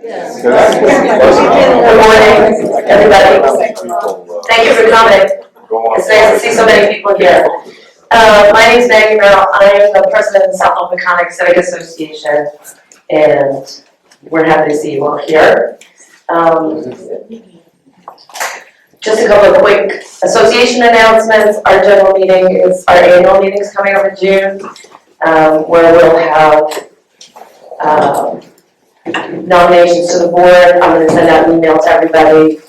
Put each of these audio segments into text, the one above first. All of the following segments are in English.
Yes. Good morning, everybody. Thank you for coming. It's nice to see so many people here. My name is Maggie Merrill. I am the president of the Southold Peconic Civic Association, and we're happy to see you all here. Just a couple of quick association announcements. Our general meeting is, our annual meeting is coming up in June, where we'll have nominations to the board. I'm going to send out an email to everybody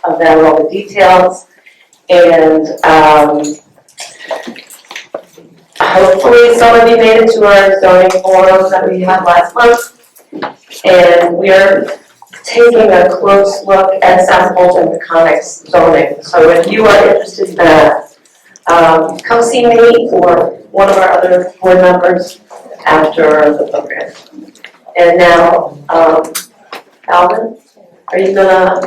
about all the details. And hopefully some of you made it to our zoning forum that we had last month. And we are taking a close look at Southold and Peconic's zoning. So if you are interested in that, come see me or one of our other board members after the program. And now, Alvin, are you gonna?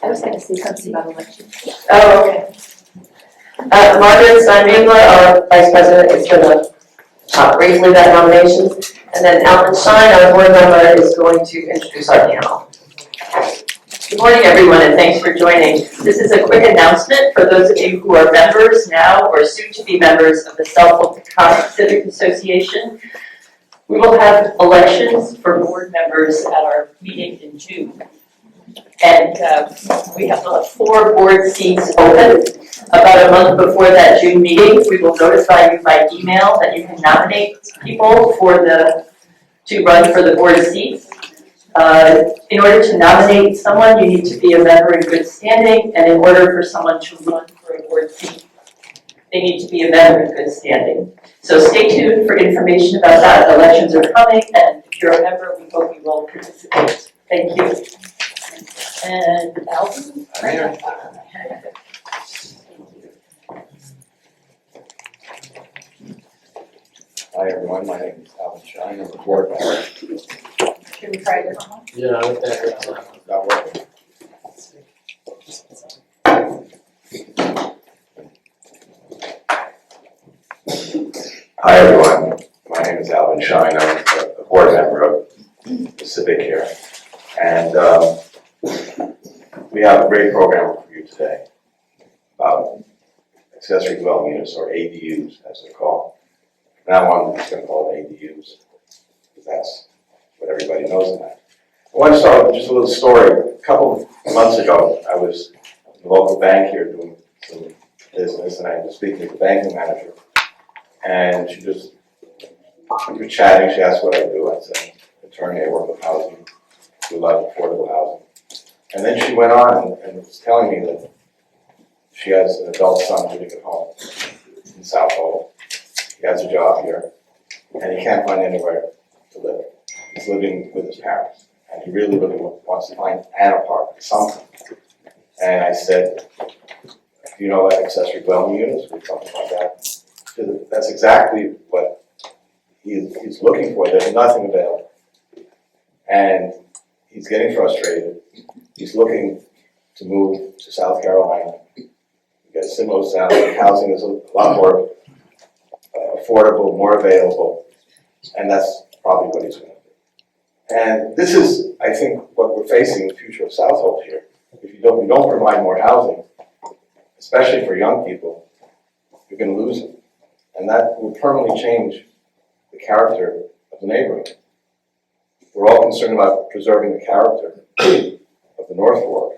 I was going to say something about elections. Oh, okay. Margaret Steinmangler, our vice president, is gonna talk briefly about nominations. And then Alan Shine, our board member, is going to introduce our panel. Good morning, everyone, and thanks for joining. This is a quick announcement for those of you who are members now or soon to be members of the Southold Town Civic Association. We will have elections for board members at our meeting in June. And we have 4 board seats open. About a month before that June meeting, we will notify you by email that you can nominate people to run for the board seats. In order to nominate someone, you need to be a member in good standing, and in order for someone to run for a board seat, they need to be a member in good standing. So stay tuned for information about that. The elections are coming, and if you're a member, we hope you will participate. Thank you. And Alvin? Hi everyone, my name is Alan Shine, I'm a board member. Can we try this one? Yeah, I think that's Not working. Hi everyone, my name is Alvin Shine, I'm a board member of the Civic here. And we have a great program for you today about accessory dwelling units, or ADUs as they're called. Now I'm just going to call it ADUs, because that's what everybody knows about. I want to start with just a little story. A couple of months ago, I was at the local bank here doing some business, and I was speaking with the banking manager. And we were chatting, she asked what I do. I said, attorney, I work with housing, do a lot of affordable housing. And then she went on and was telling me that she has an adult son living at home in Southold. He has a job here, and he can't find anywhere to live. He's living with his parents, and he really, really wants to find an apartment, something. And I said, do you know about accessory dwelling units or something like that? So that's exactly what he's looking for. There's nothing available. And he's getting frustrated. He's looking to move to South Carolina. You get similar salary. Housing is a lot more affordable, more available, and that's probably what he's going to do. And this is, I think, what we're facing in the future of Southold here. If we don't provide more housing, especially for young people, you're going to lose them. And that will permanently change the character of the neighborhood. We're all concerned about preserving the character of the North Fork,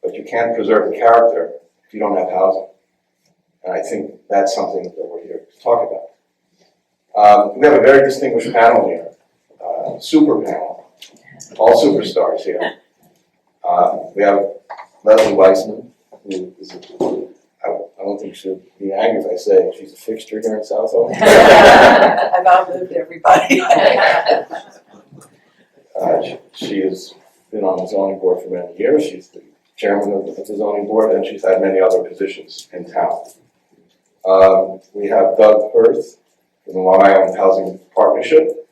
but you can't preserve the character if you don't have housing. And I think that's something that we're here to talk about. We have a very distinguished panel here, super panel, all superstars here. We have Leslie Weisman, who is I don't think she'll be angry if I say she's a fixture here in Southold. I've outlived everybody. She has been on the zoning board for many years. She's the chairman of the zoning board, and she's had many other positions in town. We have Doug Hirst from the Long Island Housing Partnership,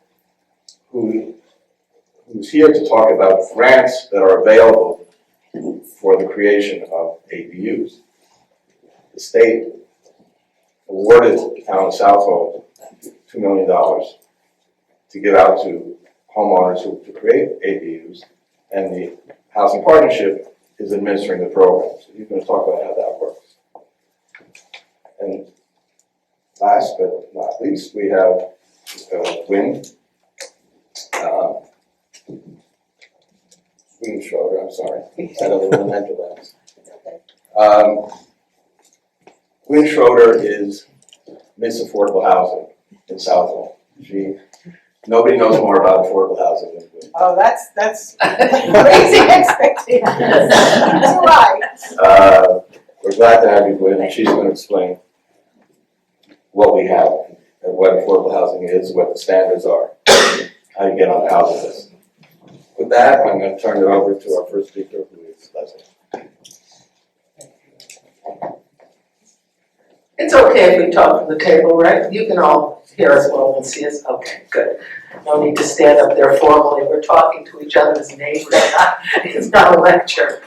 who's here to talk about grants that are available for the creation of ADUs. The state awarded the town of Southold $2 million to give out to homeowners to create ADUs, and the housing partnership is administering the program. So he's going to talk about how that works. And last but not least, we have Gwynn. Gwynn Schroeder, I'm sorry. I don't know the mental lens. Gwynn Schroeder is Miss Affordable Housing in Southold. Nobody knows more about affordable housing than Gwynn. Oh, that's crazy expectations. That's right. We're glad to have you, Gwynn, and she's going to explain what we have and what affordable housing is, what the standards are, how you get on the housing list. With that, I'm going to turn it over to our first speaker, who is Leslie. It's okay if we talk from the table, right? You can all hear us well and see us. Okay, good. No need to stand up there formally. We're talking to each other as neighbors. It's not a lecture.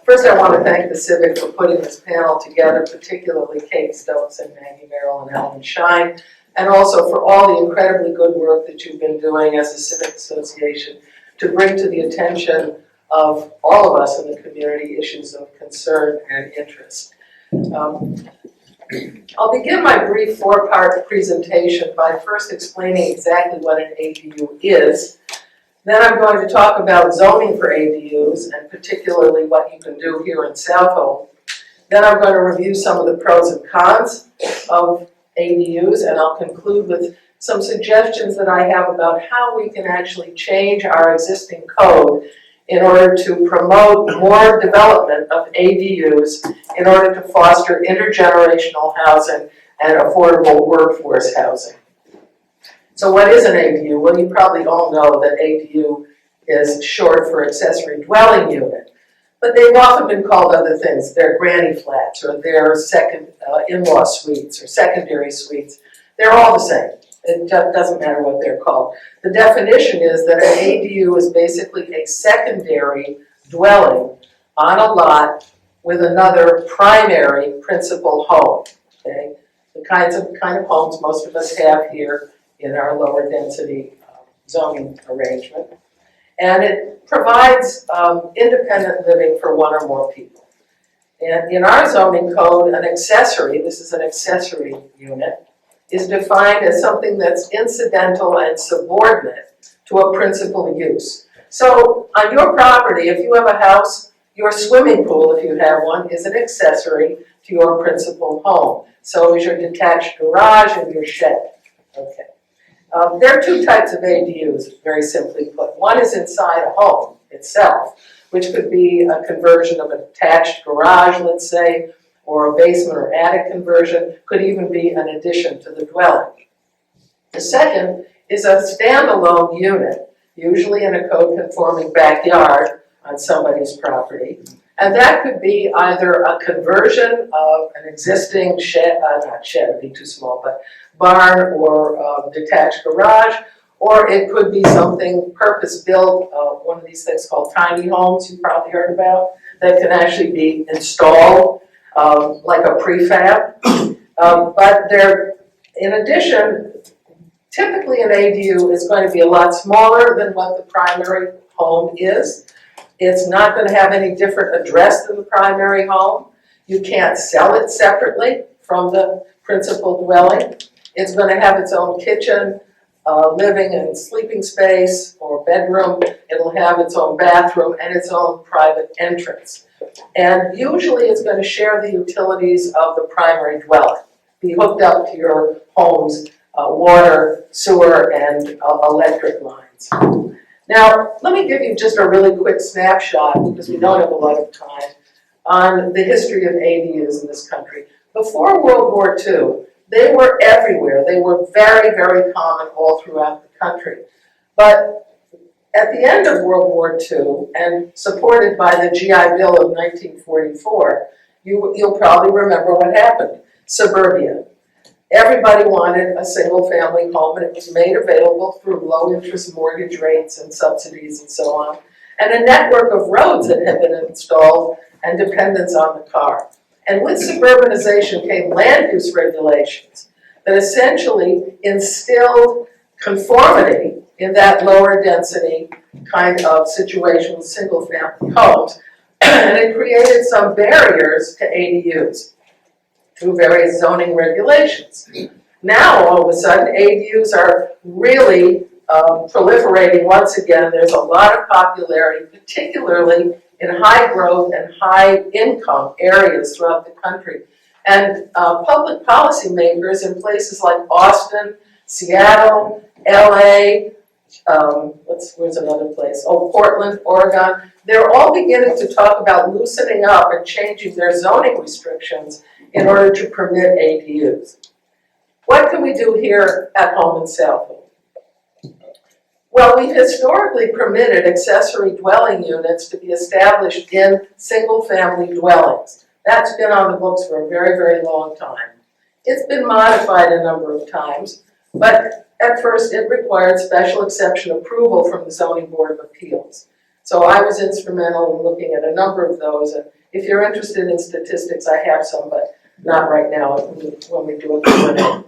First, I want to thank the Civic for putting this panel together, particularly Kate Stokes and Maggie Merrill and Alan Shine, and also for all the incredibly good work that you've been doing as a Civic Association to bring to the attention of all of us in the community issues of concern and interest. I'll begin my brief four-part presentation by first explaining exactly what an ADU is. Then I'm going to talk about zoning for ADUs and particularly what you can do here in Southold. Then I'm going to review some of the pros and cons of ADUs, and I'll conclude with some suggestions that I have about how we can actually change our existing code in order to promote more development of ADUs in order to foster intergenerational housing and affordable workforce housing. So what is an ADU? Well, you probably all know that ADU is short for accessory dwelling unit, but they've often been called other things. They're granny flats, or they're second in-law suites, or secondary suites. They're all the same. It doesn't matter what they're called. The definition is that an ADU is basically a secondary dwelling on a lot with another primary principal home. Okay? The kind of homes most of us have here in our lower density zoning arrangement. And it provides independent living for one or more people. And in our zoning code, an accessory, this is an accessory unit, is defined as something that's incidental and subordinate to a principal use. So on your property, if you have a house, your swimming pool, if you have one, is an accessory to your principal home. So is your detached garage and your shed. Okay. There are two types of ADUs, very simply put. One is inside a home itself, which could be a conversion of a detached garage, let's say, or a basement or attic conversion, could even be an addition to the dwelling. The second is a standalone unit, usually in a code-conforming backyard on somebody's property. And that could be either a conversion of an existing shed, not shed, it'd be too small, but barn or detached garage, or it could be something purpose-built, one of these things called tiny homes you've probably heard about, that can actually be installed like a prefab. But they're, in addition, typically an ADU is going to be a lot smaller than what the primary home is. It's not going to have any different address than the primary home. You can't sell it separately from the principal dwelling. It's going to have its own kitchen, living and sleeping space or bedroom. It'll have its own bathroom and its own private entrance. And usually it's going to share the utilities of the primary dwelling, be hooked up to your home's water, sewer, and electric lines. Now, let me give you just a really quick snapshot, because we don't have a lot of time, on the history of ADUs in this country. Before World War II, they were everywhere. They were very, very common all throughout the country. But at the end of World War II, and supported by the GI Bill of 1944, you'll probably remember what happened. Suburbia. Everybody wanted a single-family home, and it was made available through low-interest mortgage rates and subsidies and so on, and a network of roads that had been installed and dependence on the car. And with suburbanization came land use regulations that essentially instilled conformity in that lower density kind of situation with single family homes. And it created some barriers to ADUs through various zoning regulations. Now, all of a sudden, ADUs are really proliferating once again. There's a lot of popularity, particularly in high growth and high income areas throughout the country. And public policy makers in places like Boston, Seattle, LA, where's another place? Oh, Portland, Oregon. They're all beginning to talk about loosening up and changing their zoning restrictions in order to permit ADUs. What can we do here at home in Southold? Well, we've historically permitted accessory dwelling units to be established in single-family dwellings. That's been on the books for a very, very long time. It's been modified a number of times, but at first it required special exception approval from the Zoning Board of Appeals. So I was instrumental in looking at a number of those, and if you're interested in statistics, I have some, but not right now when we do a Q&A.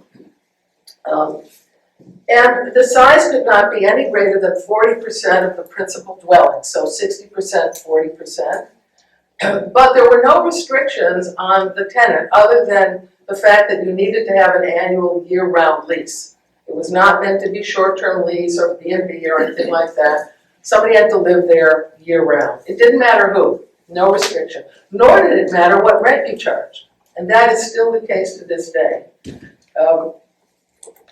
And the size could not be any greater than 40% of the principal dwelling, so 60%, 40%. But there were no restrictions on the tenant other than the fact that you needed to have an annual year-round lease. It was not meant to be short-term lease or B&B or anything like that. Somebody had to live there year-round. It didn't matter who, no restriction. Nor did it matter what rent you charged. And that is still the case to this day.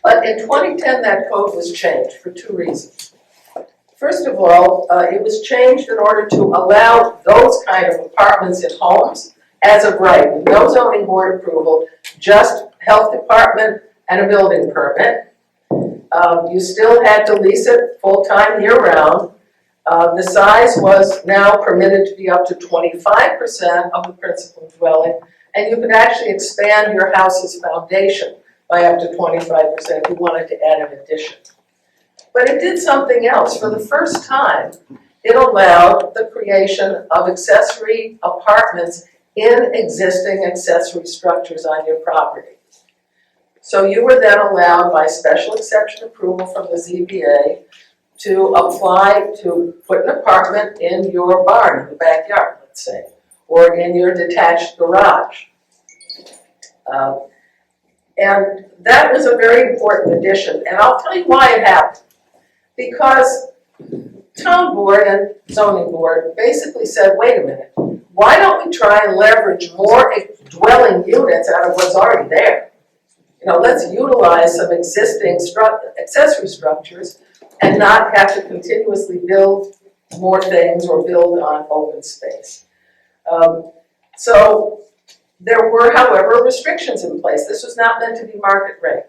But in 2010, that code was changed for two reasons. First of all, it was changed in order to allow those kind of apartments in homes as of right, with no zoning board approval, just health department and a building permit. You still had to lease it full-time year-round. The size was now permitted to be up to 25% of the principal dwelling, and you could actually expand your house's foundation by up to 25% if you wanted to add an addition. But it did something else. For the first time, it allowed the creation of accessory apartments in existing accessory structures on your property. So you were then allowed by special exception approval from the ZBA to apply to put an apartment in your barn, in the backyard, let's say, or in your detached garage. And that was a very important addition, and I'll tell you why it happened. Because town board and zoning board basically said, wait a minute, why don't we try and leverage more dwelling units out of what's already there? You know, let's utilize some existing accessory structures and not have to continuously build more things or build on open space. So there were, however, restrictions in place. This was not meant to be market rate.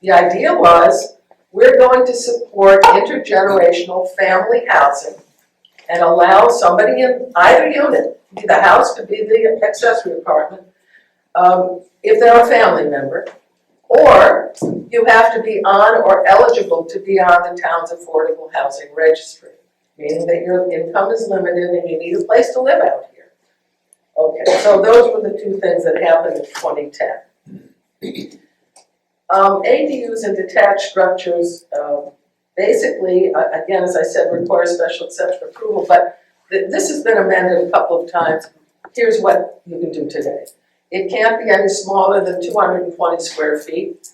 The idea was, we're going to support intergenerational family housing and allow somebody in either unit, the house could be the accessory apartment, if they're a family member, or you have to be on or eligible to be on the town's affordable housing registry, meaning that your income is limited and you need a place to live out here. Okay, so those were the two things that happened in 2010. ADUs and detached structures basically, again, as I said, require special exception approval, but this has been amended a couple of times. Here's what you can do today. It can't be any smaller than 220 square feet.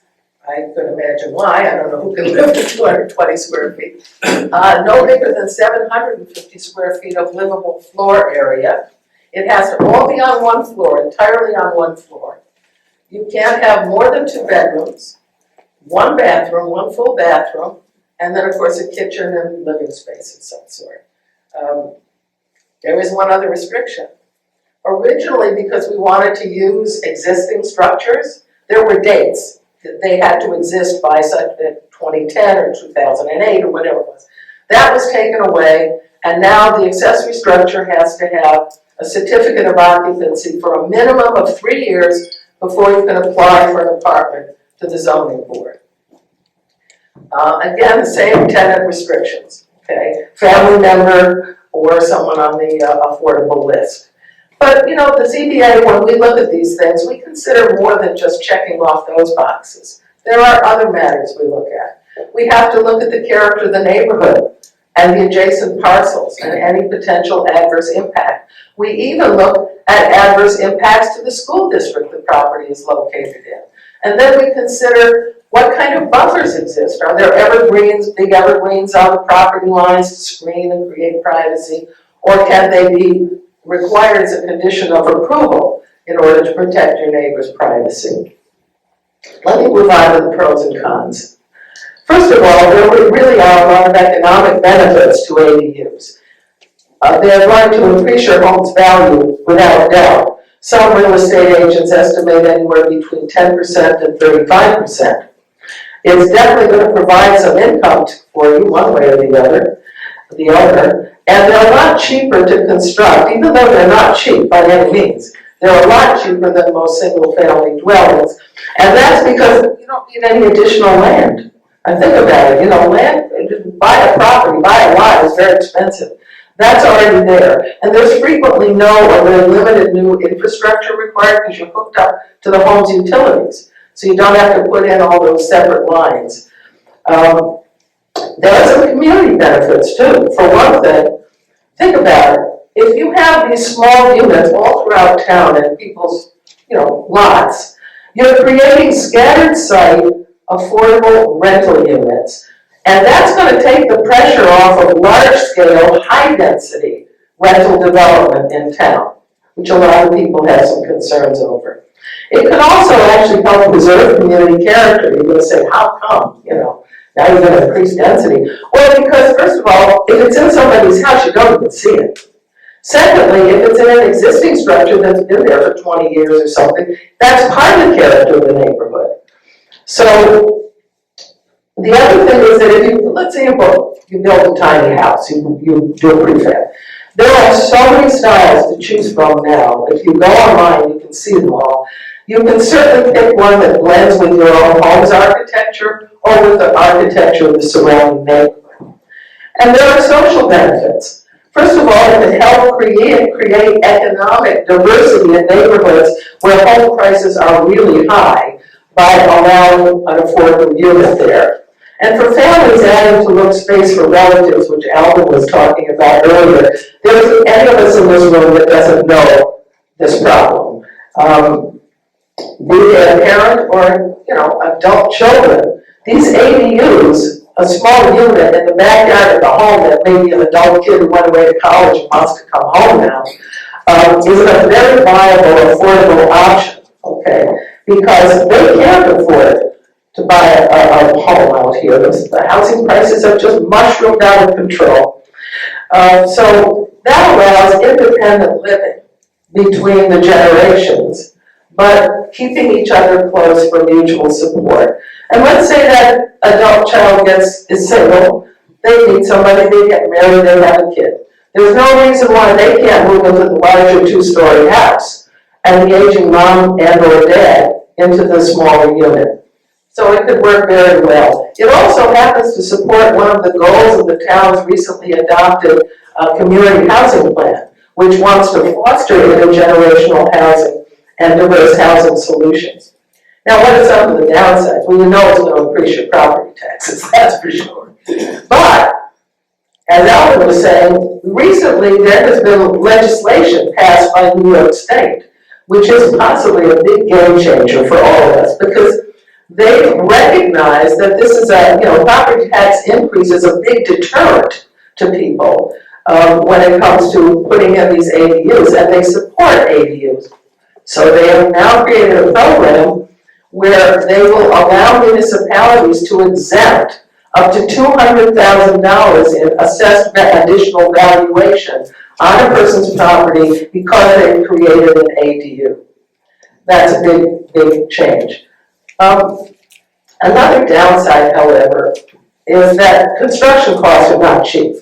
I could imagine why. I don't know who can live in 220 square feet. No bigger than 750 square feet of livable floor area. It has to all be on one floor, entirely on one floor. You can't have more than 2 bedrooms, 1 bathroom, 1 full bathroom, and then of course a kitchen and living space of some sort. There is one other restriction. Originally, because we wanted to use existing structures, there were dates that they had to exist by such 2010 or 2008 or whatever it was. That was taken away, and now the accessory structure has to have a certificate of occupancy for a minimum of 3 years before you can apply for an apartment to the zoning board. Again, the same tenant restrictions, okay? Family member or someone on the affordable list. But, you know, the ZBA, when we look at these things, we consider more than just checking off those boxes. There are other matters we look at. We have to look at the character of the neighborhood and the adjacent parcels and any potential adverse impact. We even look at adverse impacts to the school district the property is located in. And then we consider what kind of buffers exist. Are there evergreens, big evergreens on the property lines to screen and create privacy? Or can they be required as a condition of approval in order to protect your neighbor's privacy? Let me move on to the pros and cons. First of all, there really are a lot of economic benefits to ADUs. They're going to increase your home's value without doubt. Some real estate agents estimate anywhere between 10% and 35%. It's definitely going to provide some income for you one way or the other, the owner, and they're a lot cheaper to construct, even though they're not cheap by any means. They're a lot cheaper than most single-family dwellings, and that's because you don't need any additional land. And think about it, land, buy a property, buy a lot is very expensive. That's already there. And there's frequently no or very limited new infrastructure required because you're hooked up to the home's utilities. So you don't have to put in all those separate lines. There are some community benefits too. For one thing, think about it. If you have these small units all throughout town in people's, lots, you're creating scattered site, affordable rental units. And that's going to take the pressure off of large-scale, high-density rental development in town, which a lot of people have some concerns over. It can also actually help preserve community character. You're going to say, how come, now you're going to increase density? Well, because first of all, if it's in somebody's house, you don't even see it. Secondly, if it's in an existing structure that's been there for 20 years or something, that's part of the character of the neighborhood. So the other thing is that let's say you build a tiny house, you do a prefab. There are so many styles to choose from now. If you go online, you can see them all. You can certainly pick one that blends with your own home's architecture or with the architecture of the surrounding neighborhood. And there are social benefits. First of all, it can help create economic diversity in neighborhoods where home prices are really high by allowing an affordable unit there. And for families adding to look space for relatives, which Alvin was talking about earlier, there isn't any of us in this room that doesn't know this problem. Be they a parent or, adult children, these ADUs, a small unit in the backyard of the home that maybe an adult kid who went away to college and wants to come home now, is a very viable, affordable option, okay? Because they can't afford to buy a home out here. The housing prices have just mushroomed out of control. So that allows independent living between the generations, but keeping each other close for mutual support. And let's say that adult child is single, they meet somebody, they get married, they have a kid. There's no reason why they can't move into the larger two-story house and the aging mom and or dad into the smaller unit. So it could work very well. It also happens to support one of the goals of the town's recently adopted community housing plan, which wants to foster intergenerational housing and diverse housing solutions. Now, what are some of the downsides? Well, you know it's going to increase your property taxes, that's for sure. But, as Alvin was saying, recently there has been legislation passed by New York State, which is possibly a big game changer for all of us, because they recognize that this is property tax increase is a big deterrent to people when it comes to putting in these ADUs, and they support ADUs. So they have now created a program where they will allow municipalities to exempt up to $200,000 in assessed additional valuation on a person's property because they've created an ADU. That's a big, big change. Another downside, however, is that construction costs are not cheap.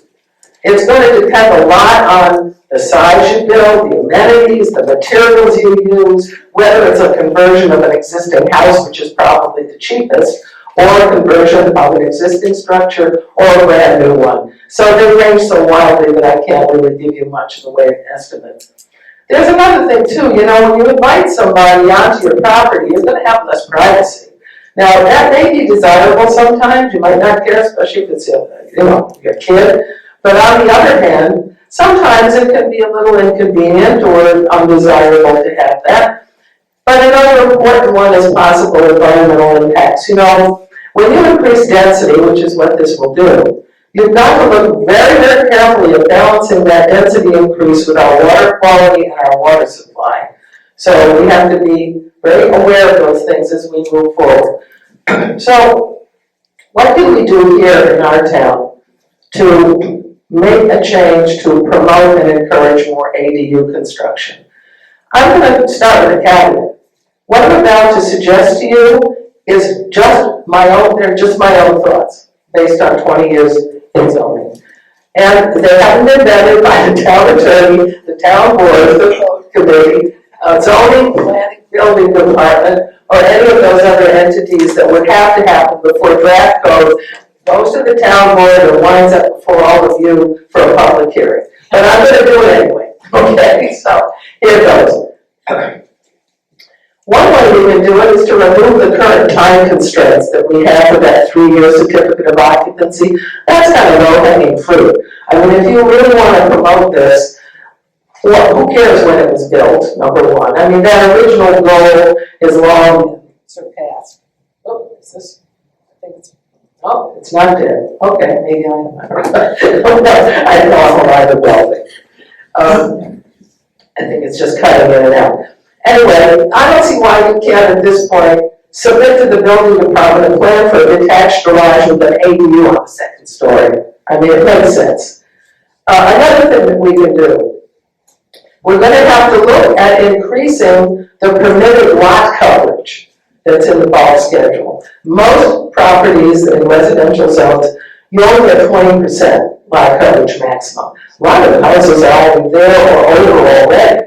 It's going to depend a lot on the size you build, the amenities, the materials you use, whether it's a conversion of an existing house, which is probably the cheapest, or a conversion of an existing structure, or a brand new one. So they range so widely that I can't really give you much in the way of estimates. There's another thing too, when you invite somebody onto your property, you're going to have less privacy. Now, that may be desirable sometimes, you might not care, especially if it's your kid. But on the other hand, sometimes it can be a little inconvenient or undesirable to have that. But another important one is possible environmental impacts. When you increase density, which is what this will do, you've got to look very, very carefully at balancing that density increase with our water quality and our water supply. So we have to be very aware of those things as we move forward. So what can we do here in our town to make a change to promote and encourage more ADU construction? I'm going to start with a caveat. What I'm about to suggest to you is just my own thoughts based on 20 years in zoning. And they haven't been vetted by the town attorney, the town board, the code committee, zoning, planning, building department, or any of those other entities that would have to happen before draft code goes to the town board or winds up before all of you for a public hearing. But I'm going to do it anyway. Okay, so here goes. One way we can do it is to remove the current time constraints that we have for that 3-year certificate of occupancy. That's kind of low-hanging fruit. I mean, if you really want to promote this, well, who cares when it was built, number one? I mean, that original goal is long surpassed. Oh, is this, oh, it's not dead. Okay, maybe I am. I know I'm alive and building. I think it's just cutting in and out. Anyway, I don't see why you can't at this point submit to the building department a plan for a detached garage with an ADU on the second story. I mean, it makes sense. Another thing that we can do, we're going to have to look at increasing the permitted lot coverage that's in the bulk schedule. Most properties in residential zones, you only get 20% lot coverage maximum. A lot of houses are already there or over already.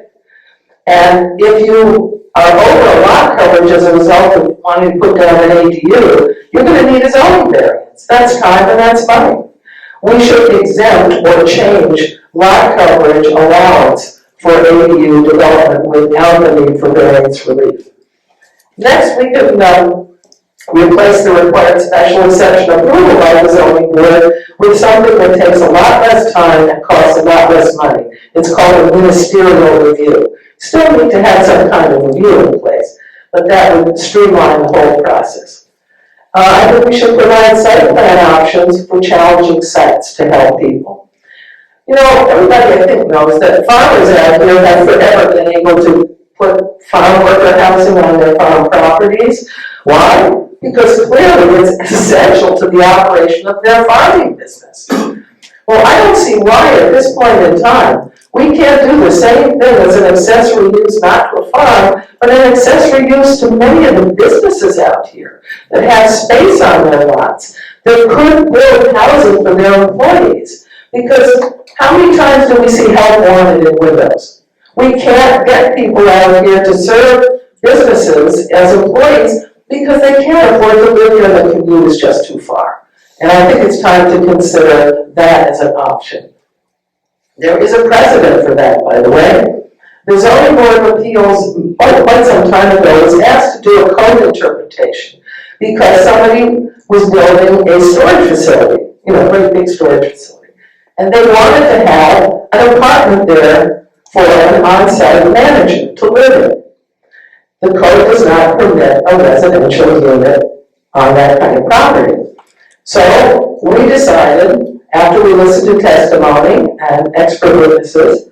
And if you are over lot coverage as a result of wanting to put down an ADU, you're going to need a zoning variance. That's time and that's money. We should exempt or change lot coverage allowance for ADU development without the need for variance relief. Next, we can replace the required special exception approval by the zoning board with something that takes a lot less time and costs a lot less money. It's called a ministerial review. Still need to have some kind of review in place, but that would streamline the whole process. I think we should provide site plan options for challenging sites to help people. Everybody I think knows that farmers out here have forever been able to put farm worker housing on their farm properties. Why? Because clearly it's essential to the operation of their farming business. Well, I don't see why at this point in time we can't do the same thing as an accessory use not to a farm, but an accessory use to many of the businesses out here that have space on their lots, that could build housing for their employees. Because how many times do we see help wanted in windows? We can't get people out here to serve businesses as employees because they can't afford to live here, the commute is just too far. And I think it's time to consider that as an option. There is a precedent for that, by the way. The Zoning Board of Appeals, quite some time ago, was asked to do a code interpretation because somebody was building a storage facility, a great big storage facility. And they wanted to have an apartment there for an on-site manager to live in. The code does not permit a residential unit on that kind of property. So we decided, after we listened to testimony and expert witnesses,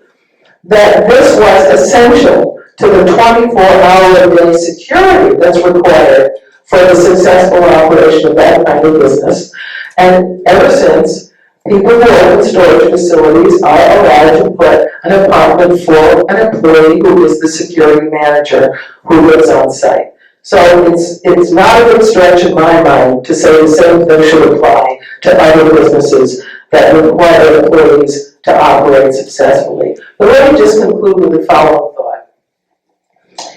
that this was essential to the 24-hour-a-day security that's required for the successful operation of that kind of business. And ever since, people who open storage facilities are allowed to put an apartment for an employee who is the security manager who lives on site. So it's not a good stretch in my mind to say the same thing should apply to other businesses that require employees to operate successfully. But let me just conclude with the following thought.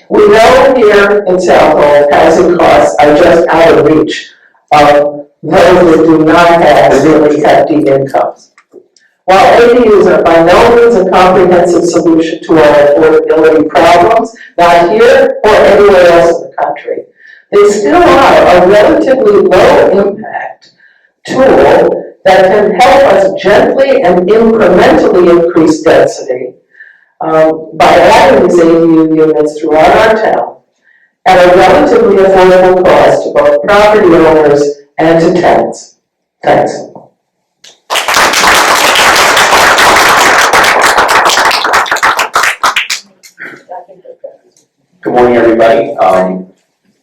We know here in Southold, housing costs are just out of reach of those that do not have really hefty incomes. While ADUs are by no means a comprehensive solution to our affordability problems, not here or anywhere else in the country, they still are a relatively low-impact tool that can help us gently and incrementally increase density by adding these ADU units throughout our town at a relatively affordable cost to both property owners and to tenants. Thanks. Good morning, everybody.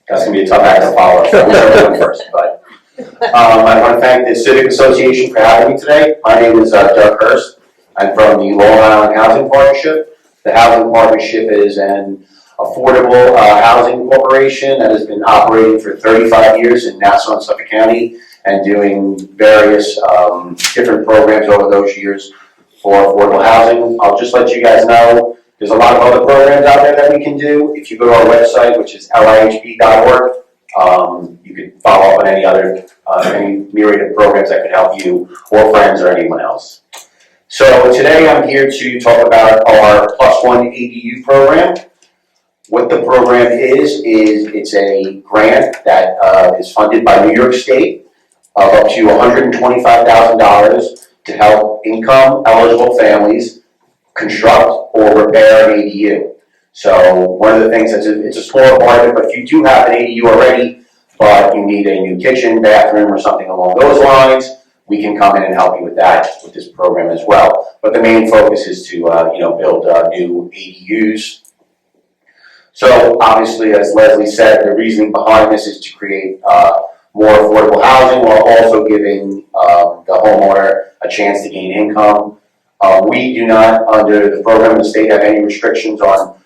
That's gonna be a tough act to follow. So I'm gonna go first, but I want to thank the Civic Association for having me today. My name is Doug Hirst. I'm from the Long Island Housing Partnership. The Housing Partnership is an affordable housing corporation that has been operating for 35 years in Nassau and Suffolk County and doing various different programs over those years for affordable housing. I'll just let you guys know there's a lot of other programs out there that we can do. If you go to our website, which is lihp.org, you can follow up on any other, any myriad of programs that could help you or friends or anyone else. So today I'm here to talk about our Plus One ADU program. What the program is it's a grant that is funded by New York State of up to $125,000 to help income eligible families construct or repair an ADU. So one of the things that's it's a small apartment, but if you do have an ADU already, but you need a new kitchen, bathroom, or something along those lines, we can come in and help you with that with this program as well. But the main focus is to build new ADUs. So obviously, as Leslie said, the reasoning behind this is to create more affordable housing while also giving the homeowner a chance to gain income. We do not, under the program in the state, have any restrictions on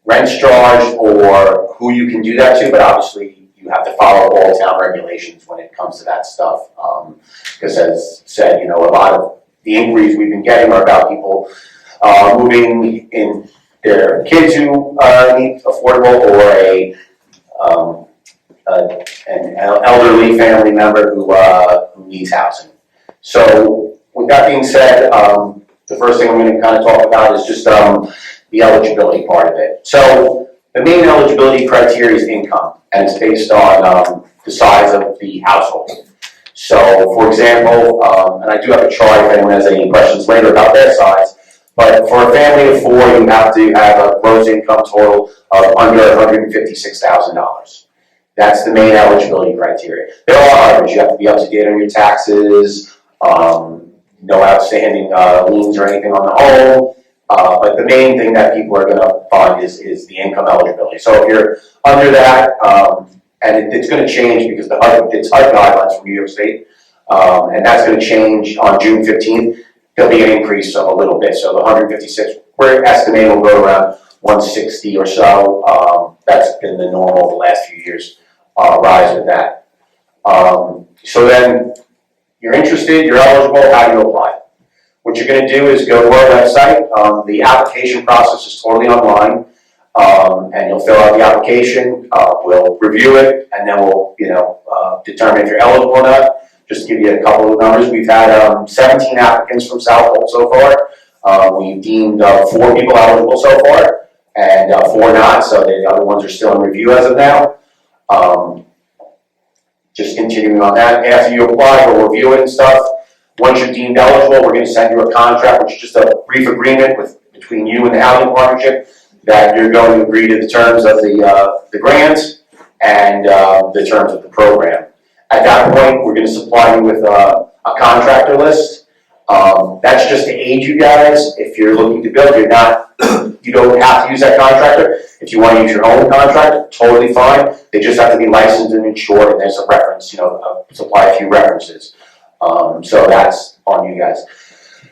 rents charged or who you can do that to, but obviously you have to follow all town regulations when it comes to that stuff. Because as said, a lot of the inquiries we've been getting are about people moving in their kids who need affordable or an elderly family member who needs housing. So with that being said, the first thing I'm going to kind of talk about is just the eligibility part of it. So the main eligibility criteria is income, and it's based on the size of the household. So, for example, and I do have a chart if anyone has any questions later about their size, but for a family of four, you have to have a gross income total of under $156,000. That's the main eligibility criteria. There are others. You have to be up to date on your taxes, no outstanding liens or anything on the home. But the main thing that people are going to find is the income eligibility. So if you're under that, and it's going to change because it's HUD guidelines from New York State, and that's going to change on June 15th. There'll be an increase of a little bit. So the 156, we're estimating will go around 160 or so. That's been the normal the last few years, rise with that. So then you're interested, you're eligible, how do you apply? What you're going to do is go to our website. The application process is totally online, and you'll fill out the application. We'll review it, and then we'll, determine if you're eligible or not. Just to give you a couple of numbers, we've had 17 applicants from Southold so far. We've deemed 4 people eligible so far, and 4 not. So the other ones are still in review as of now. Just continuing on that. After you apply, we'll review it and stuff. Once you're deemed eligible, we're going to send you a contract, which is just a brief agreement between you and the housing partnership that you're going to agree to the terms of the grant and the terms of the program. At that point, we're going to supply you with a contractor list. That's just to aid you guys. If you're looking to build, you don't have to use that contractor. If you want to use your own contractor, totally fine. They just have to be licensed and insured, and there's a reference, supply a few references. So that's on you guys.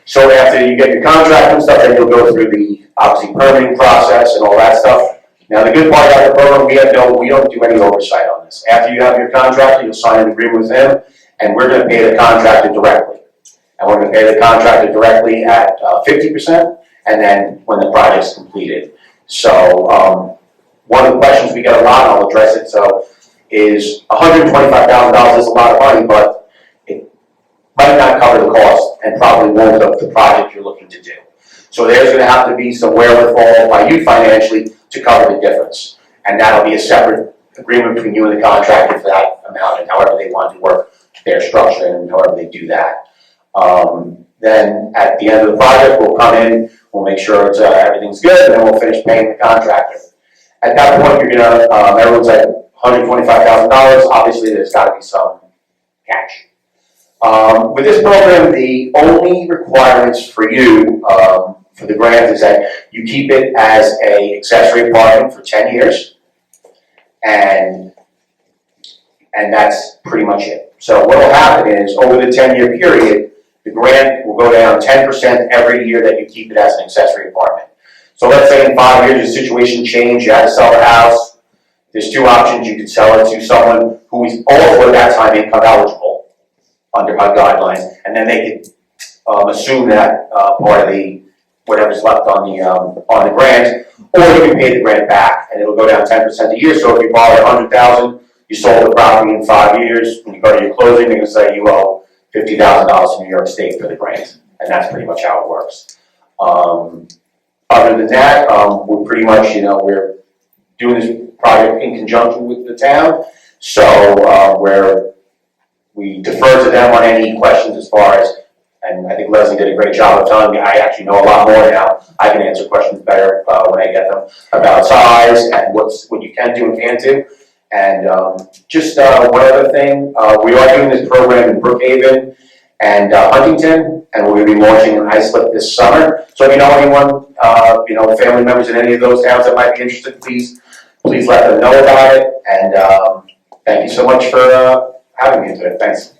So after you get your contract and stuff, then you'll go through the, obviously, permitting process and all that stuff. Now, the good part about the program, we don't do any oversight on this. After you have your contractor, you'll sign an agreement with him, and we're going to pay the contractor directly. And we're going to pay the contractor directly at 50%, and then when the project's completed. So one of the questions we get a lot, and I'll address it, so is $125,000 is a lot of money, but it might not cover the cost and probably won't of the project you're looking to do. So there's going to have to be some wherewithal by you financially to cover the difference. And that'll be a separate agreement between you and the contractor for that amount and however they want to work their structure and however they do that. Then at the end of the project, we'll come in, we'll make sure it's, everything's good, and then we'll finish paying the contractor. At that point, you're gonna, everyone's at $125,000, obviously there's gotta be some cash. With this program, the only requirements for you, for the grant is that you keep it as a accessory apartment for 10 years, and that's pretty much it. So what will happen is, over the 10-year period, the grant will go down 10% every year that you keep it as an accessory apartment. So let's say in 5 years, the situation changed, you had to sell the house. There's two options. You could sell it to someone who is also at that time income eligible under HUD guidelines, and then they could assume that part of the whatever's left on the grant, or you can pay the grant back, and it'll go down 10% a year. So if you borrowed $100,000, you sold the property in 5 years, when you go to your closing, they're gonna say you owe $50,000 to New York State for the grant, and that's pretty much how it works. Other than that, we're pretty much, we're doing this project in conjunction with the town, so we defer to them on any questions as far as, and I think Leslie did a great job of telling me, I actually know a lot more now. I can answer questions better when I get them about size and what you can do and can't do. And just one other thing, we are doing this program in Brookhaven and Huntington, and we're going to be launching in Islip this summer. So if you know anyone, family members in any of those towns that might be interested, please let them know about it. And thank you so much for having me today. Thanks.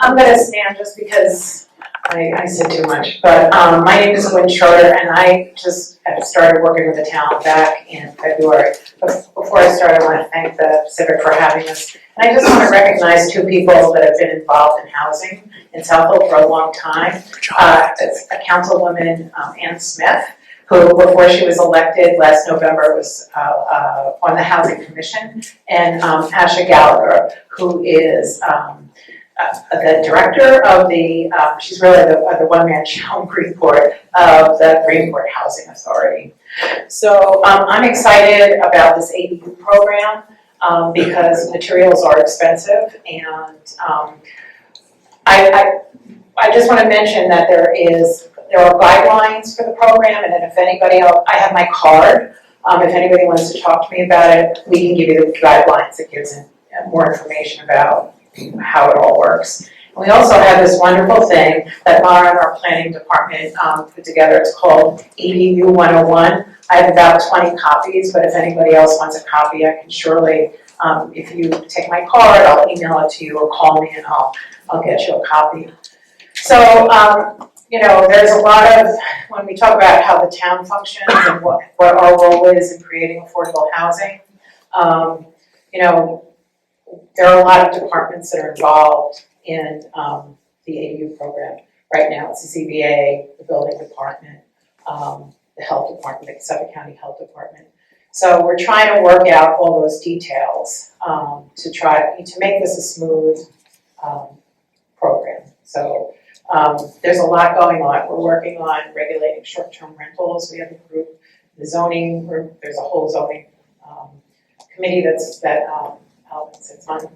I'm going to stand just because I said too much, but my name is Gwynn Schroeder, and I just have started working with the town back in February. Before I start, I want to thank the Civic for having us. And I just want to recognize two people that have been involved in housing in Southold for a long time. It's a councilwoman, Ann Smith, who before she was elected last November was on the Housing Commission, and Asha Gallagher, who is the director of the, she's really the one-man show in Greenport of the Greenport Housing Authority. So I'm excited about this ADU program because materials are expensive, and I just want to mention that there are guidelines for the program, and then if anybody else, I have my card. If anybody wants to talk to me about it, we can give you the guidelines. It gives more information about how it all works. And we also have this wonderful thing that Mara and our planning department put together. It's called ADU 101. I have about 20 copies, but if anybody else wants a copy, I can surely, if you take my card, I'll email it to you or call me and I'll get you a copy. So, there's a lot of, when we talk about how the town functions and what our role is in creating affordable housing, there are a lot of departments that are involved in the ADU program. Right now, it's the ZBA, the building department, the health department, the Suffolk County Health Department. So we're trying to work out all those details to try to make this a smooth program. So there's a lot going on. We're working on regulating short-term rentals. We have a group, the zoning group. There's a whole zoning committee that Alvin sits on.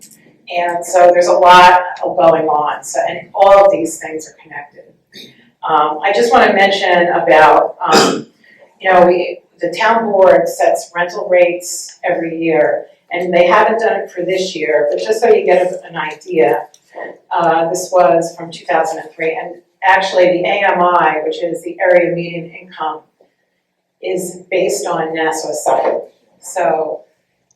And so there's a lot going on. So, and all of these things are connected. I just want to mention about, the town board sets rental rates every year, and they haven't done it for this year, but just so you get an idea, this was from 2003, and actually the AMI, which is the area median income, is based on Nassau Suffolk. So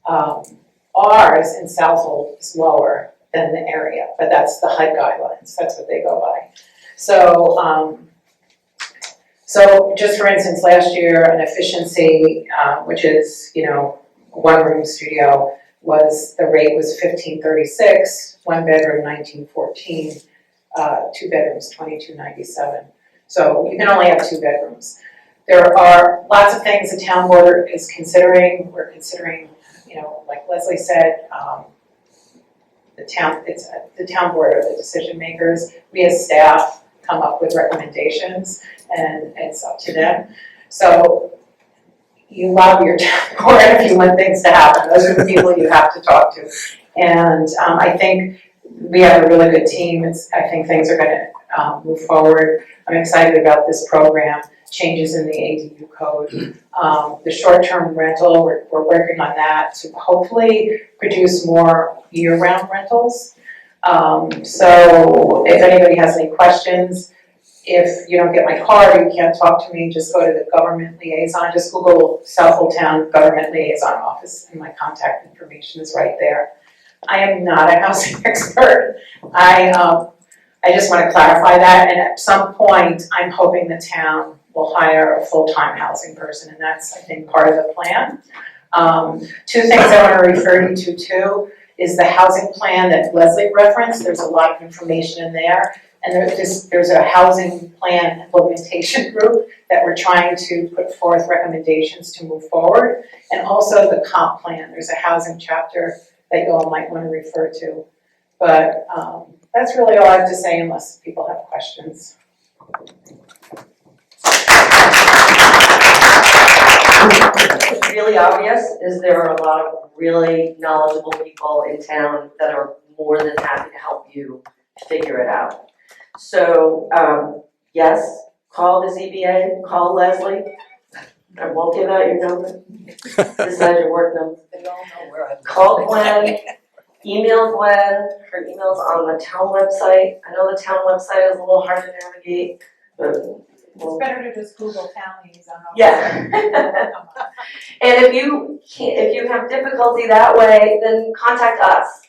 ours in Southold is lower than the area, but that's the HUD guidelines, that's what they go by. So just for instance, last year, an efficiency, which is, one room studio, the rate was $1,536, 1 bedroom $1,914, 2 bedrooms $2,297. So you can only have 2 bedrooms. There are lots of things the town board is considering. We're considering, like Leslie said, the town board are the decision makers. We as staff come up with recommendations, and it's up to them. So, you lobby your town board if you want things to happen. Those are the people you have to talk to. And I think we have a really good team. I think things are gonna move forward. I'm excited about this program, changes in the ADU code. The short-term rental, we're working on that to hopefully produce more year-round rentals. So if anybody has any questions, if you don't get my card or you can't talk to me, just go to the government liaison, just Google Southold Town Government Liaison Office and my contact information is right there. I am not a housing expert. I just want to clarify that, and at some point, I'm hoping the town will hire a full-time housing person, and that's, I think, part of the plan. Two things I want to refer you to too is the housing plan that Leslie referenced. There's a lot of information in there. And there's a housing plan implementation group that we're trying to put forth recommendations to move forward. And also the comp plan, there's a housing chapter that you all might want to refer to. But that's really all I have to say unless people have questions. What's really obvious is there are a lot of really knowledgeable people in town that are more than happy to help you figure it out. So, yes, call the ZBA, call Leslie. I won't give out your number. This is your work number. They all know where I'm. Call Gwynn, email Gwynn, her email's on the town website. I know the town website is a little hard to navigate, but It's better to just Google town liaison. yeah. And if you have difficulty that way, then contact us.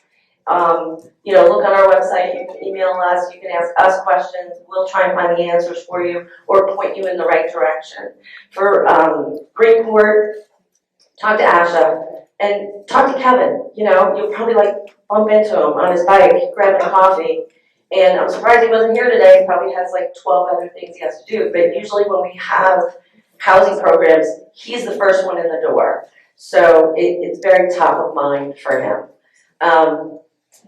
Look on our website, you can email us, you can ask us questions, we'll try and find the answers for you or point you in the right direction. For Greenport, talk to Asha and talk to Kevin. You'll probably bump into him on his bike, grabbing coffee. And I'm surprised he wasn't here today, he probably has 12 other things he has to do. But usually when we have housing programs, he's the first one in the door. So it's very top of mind for him.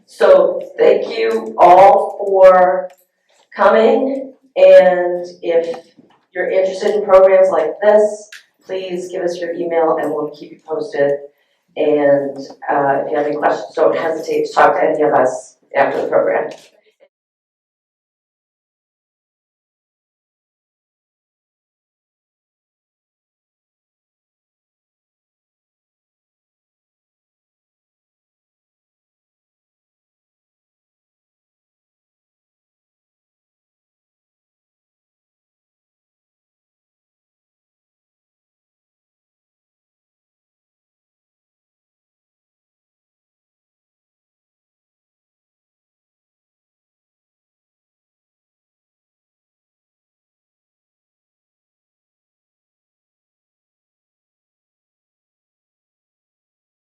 So thank you all for coming, and if you're interested in programs like this, please give us your email and we'll keep you posted. And if you have any questions, don't hesitate to talk to any of us after the program.